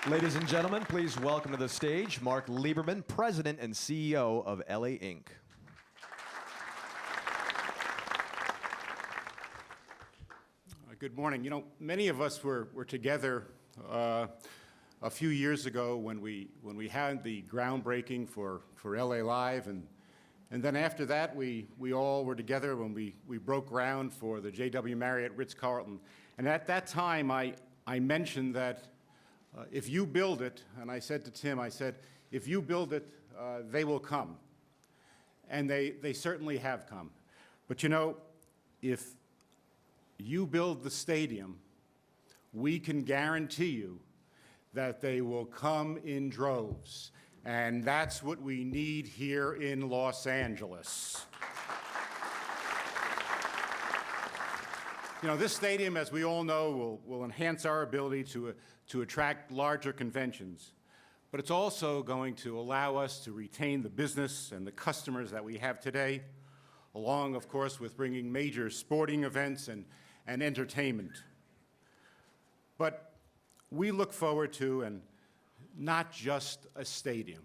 Ladies and gentlemen, please welcome to the stage Mark Lieberman, President and CEO of LA Inc. Good morning. You know, many of us were together a few years ago when we had the groundbreaking for LA Live, and then after that we all were together when we broke ground for the JW Marriott Ritz-Carlton. And at that time I mentioned that if you build it, and I said to Tim, I said, if you build it, they will come. And they certainly have come. But you know, if you build the stadium, we can guarantee you that they will come in droves. And that's what we need here in Los Angeles. You know, this stadium, as we all know, will enhance our ability to attract larger conventions. But it's also going to allow us to retain the business and the customers that we have today, along, of course, with bringing major sporting events and entertainment. But we look forward to, and not just a stadium.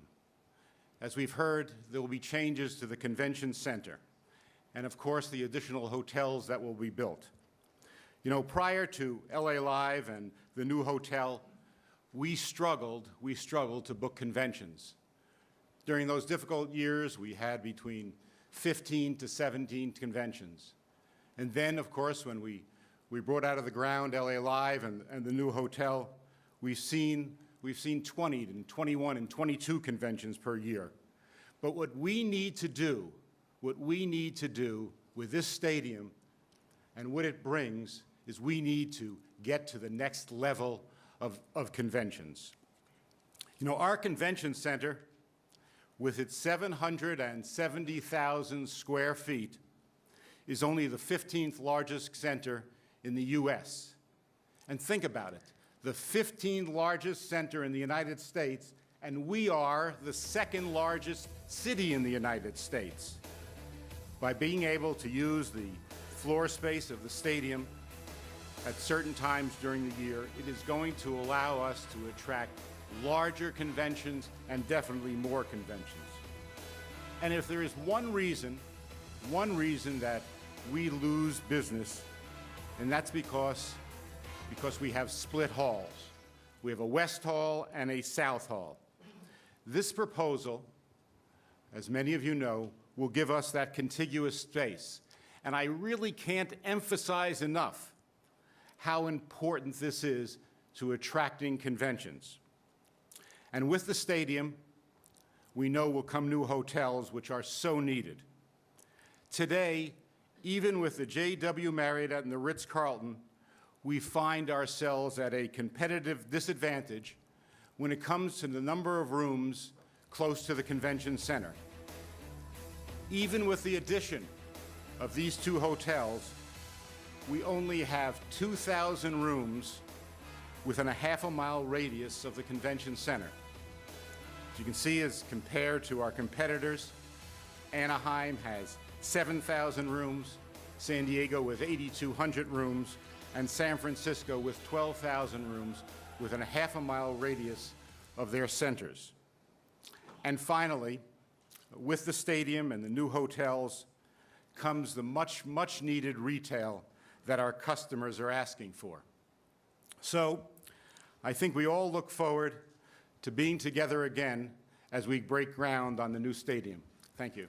As we've heard, there will be changes to the convention center, and of course the additional hotels that will be built. You know, prior to LA Live and the new hotel, we struggled to book conventions. During those difficult years, we had between 15 to 17 conventions. And then, of course, when we brought out of the ground LA Live and the new hotel, we've seen 20 and 21 and 22 conventions per year. But what we need to do with this stadium and what it brings is we need to get to the next level of conventions. You know, our convention center, with its 770,000 square feet, is only the 15th largest center in the U.S. And think about it, the 15th largest center in the United States, and we are the second largest city in the United States. By being able to use the floor space of the stadium at certain times during the year, it is going to allow us to attract larger conventions and definitely more conventions. And if there is one reason that we lose business, and that's because we have split halls. We have a West Hall and a South Hall. This proposal, as many of you know, will give us that contiguous space. And I really can't emphasize enough how important this is to attracting conventions. And with the stadium, we know will come new hotels, which are so needed. Today, even with the JW Marriott and the Ritz-Carlton, we find ourselves at a competitive disadvantage when it comes to the number of rooms close to the convention center. Even with the addition of these two hotels, we only have 2,000 rooms within a half-a-mile radius of the convention center. As you can see, as compared to our competitors, Anaheim has 7,000 rooms, San Diego with 8,200 rooms, and San Francisco with 12,000 rooms within a half-a-mile radius of their centers. And finally, with the stadium and the new hotels comes the much, much needed retail that our customers are asking for. So I think we all look forward to being together again as we break ground on the new stadium. Thank you.